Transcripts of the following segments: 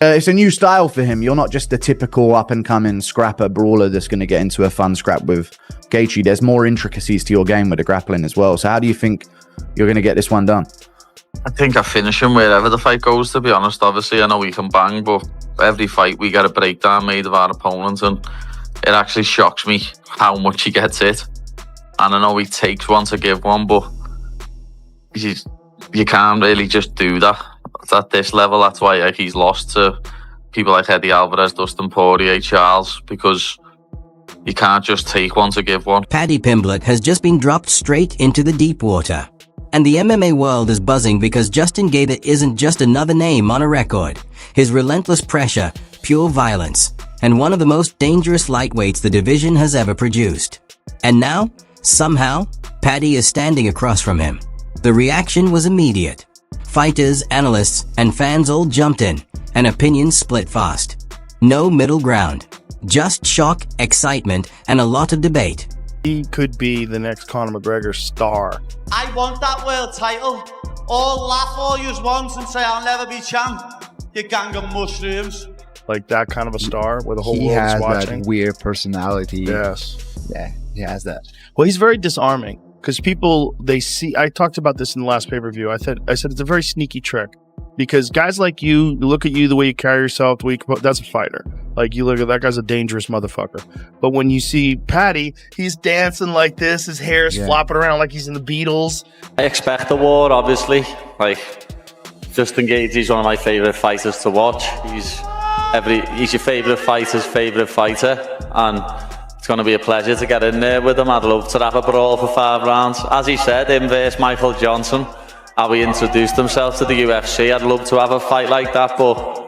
It's a new style for him. You're not just a typical up-and-coming scrapper brawler that's going to get into a fun scrap with Gaethje. There's more intricacies to your game with the grappling as well. So how do you think you're going to get this one done? I think I finish him wherever the fight goes, to be honest. Obviously, I know he can bang, but every fight we get a breakdown made of our opponent, and it actually shocks me how much he gets hit. And I know he takes one to give one, but you can't really just do that at this level. That's why he's lost to people like Eddie Alvarez, Dustin Poirier, Charles, because you can't just take one to give one. Paddy Pimblett has just been dropped straight into the deep water. And the MMA world is buzzing because Justin Gaethje isn't just another name on a record. His relentless pressure, pure violence, and one of the most dangerous lightweights the division has ever produced. And now, somehow, Paddy is standing across from him. The reaction was immediate. Fighters, analysts, and fans all jumped in, and opinions split fast. No middle ground. Just shock, excitement, and a lot of debate. He could be the next Conor McGregor star. I want that world title. All laugh all you want and say I'll never be champ. You gang of mushrooms. Like that kind of a star where the whole He world's has watching. that weird personality. Yes. Yeah, he has that. Well, he's very disarming because people, they see, I talked about this in the last pay-per-view. I said it's a very sneaky trick because guys like you look at you, the way you carry yourself, the way that's a fighter. Like you look at that guy's a dangerous motherfucker. But when you see Paddy, he's dancing like this, his hair is flopping around like he's in the Beatles. I expect a war, obviously. Like, Justin Gaethje is one of my favourite fighters to watch. He's your favourite fighter's favourite fighter, and it's going to be a pleasure to get in there with him. I'd love to have a brawl for 5 rounds. As he said, him versus Michael Johnson, how he introduced himself to the UFC. I'd love to have a fight like that, but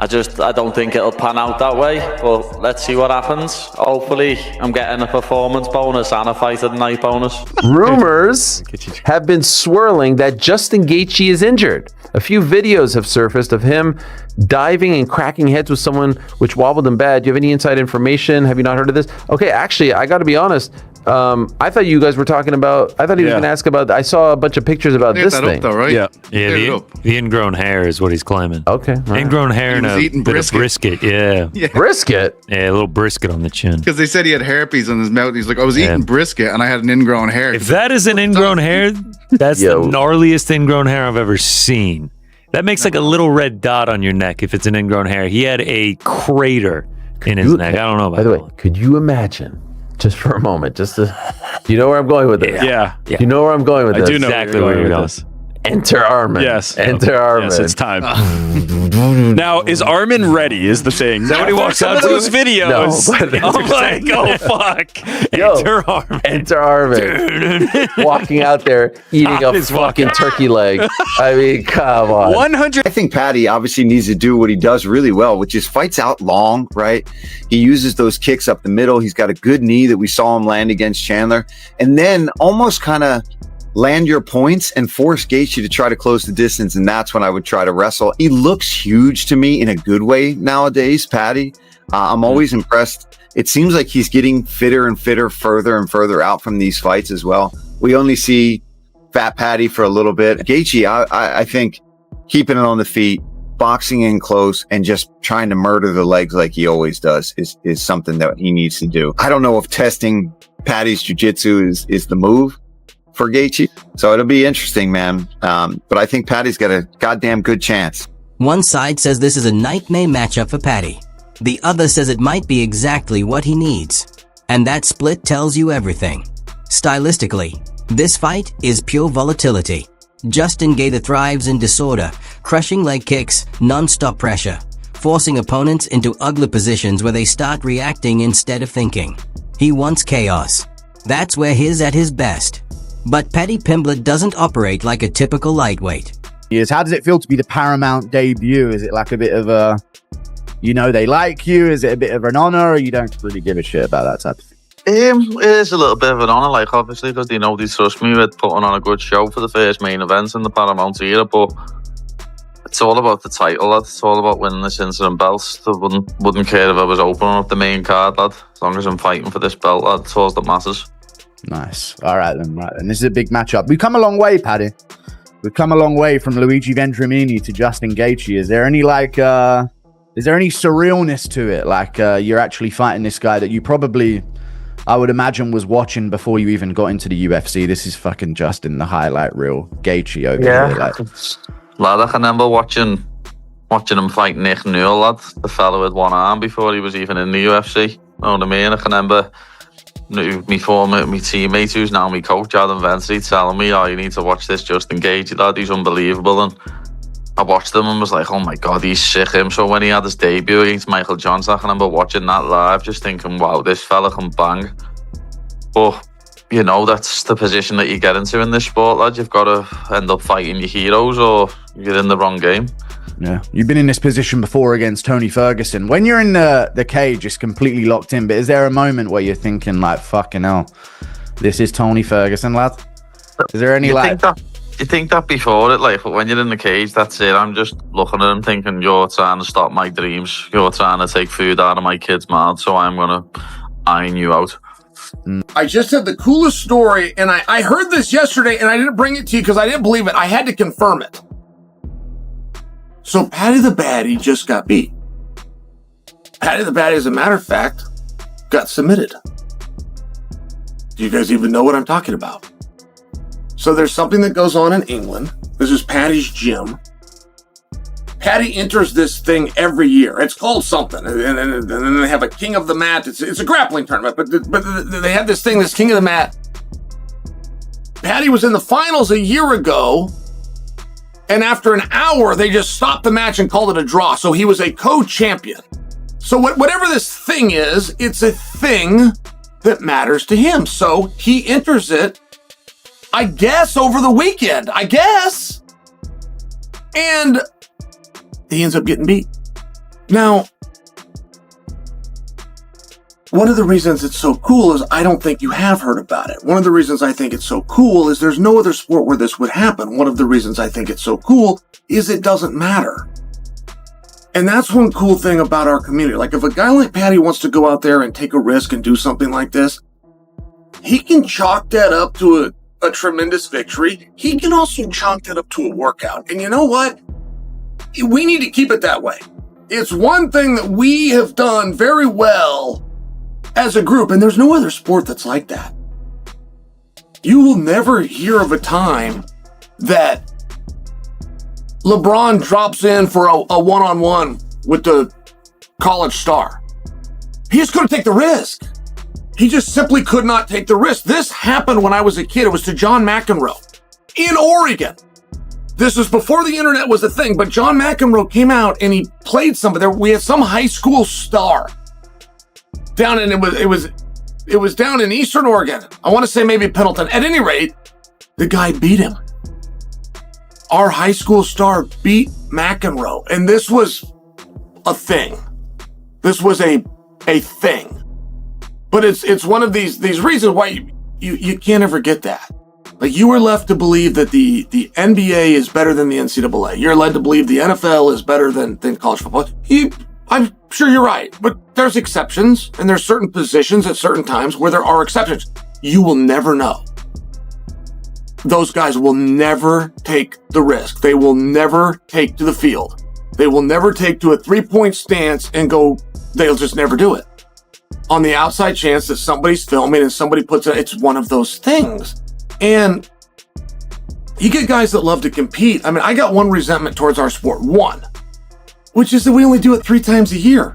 I don't think it'll pan out that way, but let's see what happens. Hopefully, I'm getting a performance bonus and a fight of the night bonus. Rumors have been swirling that Justin Gaethje is injured. A few videos have surfaced of him diving and cracking heads with someone which wobbled him bad. Do you have any inside information? Have you not heard of this? Okay, actually, I got to be honest. I thought you guys were talking about. I thought he was going to ask about. I saw a bunch of pictures about this thing. Up though, right? Yeah. The ingrown hair is what he's claiming. Okay, right. Ingrown hair and a bit of brisket. Yeah. Brisket. Yeah, a little brisket on the chin. Because they said he had herpes on his mouth. He's like, I was eating brisket and I had an ingrown hair. If that is an ingrown hair, that's the gnarliest ingrown hair I've ever seen. That makes like a little red dot on your neck if it's an ingrown hair. He had a crater in his neck. I don't know about that. By the way, could you imagine? Just for a moment, do you know where I'm going with this? Yeah. Do you know where I'm going with this? I do know exactly where you're going. Enter Armin. Yes. Enter Armin. Yes, it's time. Now, is Armin ready is the thing. Is that what he walks out to? Those videos. No, I'm like, oh, fuck. Enter Armin. Enter Armin. Walking out there, eating a fucking turkey leg. I mean, come on. 100. I think Paddy obviously needs to do what he does really well, which is fights out long, right? He uses those kicks up the middle. He's got a good knee that we saw him land against Chandler. And then almost kind of land your points and force Gaethje to try to close the distance, and that's when I would try to wrestle. He looks huge to me in a good way nowadays, Paddy. I'm always impressed. It seems like he's getting fitter and fitter, further and further out from these fights as well. We only see Fat Paddy for a little bit. Gaethje, I think keeping it on the feet, boxing in close, and just trying to murder the legs like he always does is something that he needs to do. I don't know if testing Paddy's jiu-jitsu is the move for Gaethje. So it'll be interesting, man. But I think Paddy's got a goddamn good chance. One side says this is a nightmare matchup for Paddy. The other says it might be exactly what he needs. And that split tells you everything. Stylistically, this fight is pure volatility. Justin Gaethje thrives in disorder, crushing leg kicks, non-stop pressure, forcing opponents into ugly positions where they start reacting instead of thinking. He wants chaos. That's where he's at his best. But Paddy Pimblett doesn't operate like a typical lightweight. How does it feel to be the Paramount debut? Is it like a bit of a, they like you? Is it a bit of an honor, or you don't really give a shit about that type of thing? It is a little bit of an honor, like obviously, because they know they trust me with putting on a good show for the first main event in the Paramount era. But it's all about the title, lad. It's all about winning this incident belt. I wouldn't care if I was opening up the main card, lad. As long as I'm fighting for this belt, lad, it's all that matters. Nice. All right then. This is a big matchup. We've come a long way, Paddy. We've come a long way from Luigi Vendramini to Justin Gaethje. Is there any Is there any surrealness to it? Like you're actually fighting this guy that you probably, I would imagine, was watching before you even got into the UFC. This is fucking Justin, the highlight reel. Gaethje over here. Like. Lad, I can remember watching him fight Nick Newell, lad, the fellow with one arm before he was even in the UFC. You know what I mean? I can remember my teammate, who's now my coach, Adam Vensey, telling me, "Oh, you need to watch this Justin Gaethje, lad. He's unbelievable." And I watched him and was like, "Oh my god, he's sick." Him. So when he had his debut against Michael Johnson, I can remember watching that live, just thinking, "Wow, this fella can bang." But you know, that's the position that you get into in this sport, lad. You've got to end up fighting your heroes, or you're in the wrong game. Yeah, you've been in this position before against Tony Ferguson. When you're in the cage, it's completely locked in. But is there a moment where you're thinking, like, "Fucking hell, this is Tony Ferguson, lad"? Is there any You think that before it, like, but when you're in the cage, that's it. I'm just looking at him thinking, "You're trying to stop my dreams. You're trying to take food out of my kids' mouths, so I'm gonna iron you out." I just had the coolest story, and I heard this yesterday, and I didn't bring it to you because I didn't believe it. I had to confirm it. So Paddy the Baddy just got beat. Paddy the Baddy, as a matter of fact, got submitted. Do you guys even know what I'm talking about? So there's something that goes on in England. This is Paddy's gym. Paddy enters this thing every year. It's called something. And then they have a King of the Mat. It's a grappling tournament, but they have this thing, this King of the Mat. Paddy was in the finals a year ago, and after an hour, they just stopped the match and called it a draw. So he was a co-champion. So whatever this thing is, it's a thing that matters to him. So he enters it, I guess, over the weekend. I guess. And he ends up getting beat. Now, one of the reasons it's so cool is I don't think you have heard about it. One of the reasons I think it's so cool is there's no other sport where this would happen. One of the reasons I think it's so cool is it doesn't matter. And that's one cool thing about our community. Like, if a guy like Paddy wants to go out there and take a risk and do something like this, he can chalk that up to a tremendous victory. He can also chalk that up to a workout. And you know what? We need to keep it that way. It's one thing that we have done very well as a group, and there's no other sport that's like that. You will never hear of a time that LeBron drops in for a one-on-one with the college star. He just couldn't take the risk. He just simply could not take the risk. This happened when I was a kid. It was to John McEnroe in Oregon. This was before the internet was a thing, but John McEnroe came out and he played somebody. We had some high school star down in it was down in Eastern Oregon. I want to say maybe Pendleton. At any rate, the guy beat him. Our high school star beat McEnroe, and this was a thing. This was a thing. But it's one of these reasons why you can't ever get that. Like, you are left to believe that the NBA is better than the NCAA. You're led to believe the NFL is better than college football. I'm sure you're right, but there's exceptions, and there's certain positions at certain times where there are exceptions. You will never know. Those guys will never take the risk. They will never take to the field. They will never take to a three-point stance and go, they'll just never do it. On the outside chance that somebody's filming and somebody puts it, it's one of those things. And you get guys that love to compete. I mean, I got one resentment towards our sport. One, which is that we only do it 3 times a year.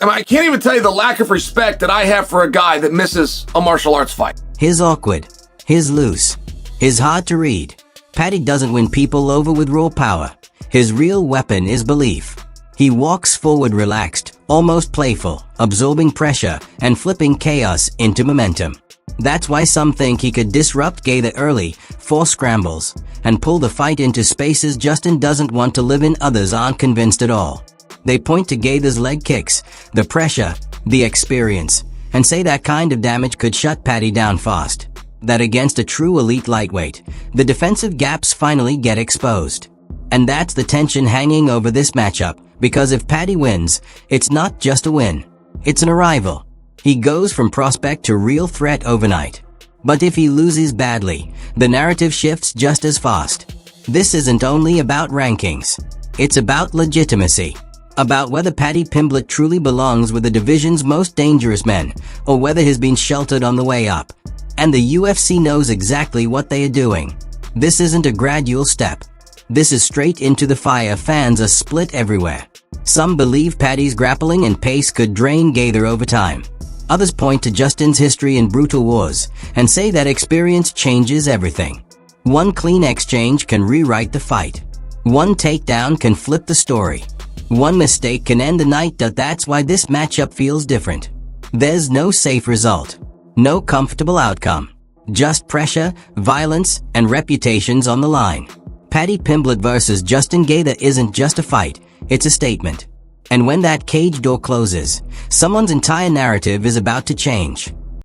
I mean, I can't even tell you the lack of respect that I have for a guy that misses a martial arts fight. He's awkward. He's loose. He's hard to read. Paddy doesn't win people over with raw power. His real weapon is belief. He walks forward relaxed, almost playful, absorbing pressure and flipping chaos into momentum. That's why some think he could disrupt Gaethje early, force scrambles, and pull the fight into spaces Justin doesn't want to live in. Others aren't convinced at all. They point to Gaethje's leg kicks, the pressure, the experience, and say that kind of damage could shut Paddy down fast. That against a true elite lightweight, the defensive gaps finally get exposed. And that's the tension hanging over this matchup, because if Paddy wins, it's not just a win. It's an arrival. He goes from prospect to real threat overnight. But if he loses badly, the narrative shifts just as fast. This isn't only about rankings. It's about legitimacy. about whether Paddy Pimblett truly belongs with the division's most dangerous men, or whether he's been sheltered on the way up. And the UFC knows exactly what they are doing. This isn't a gradual step. This is straight into the fire. Fans are split everywhere. Some believe Paddy's grappling and pace could drain Gaethje over time. Others point to Justin's history in brutal wars and say that experience changes everything. One clean exchange can rewrite the fight. One takedown can flip the story. One mistake can end the night. That's why this matchup feels different. There's no safe result. No comfortable outcome. Just pressure, violence, and reputations on the line. Paddy Pimblett versus Justin Gaethje isn't just a fight, it's a statement. And when that cage door closes, someone's entire narrative is about to change.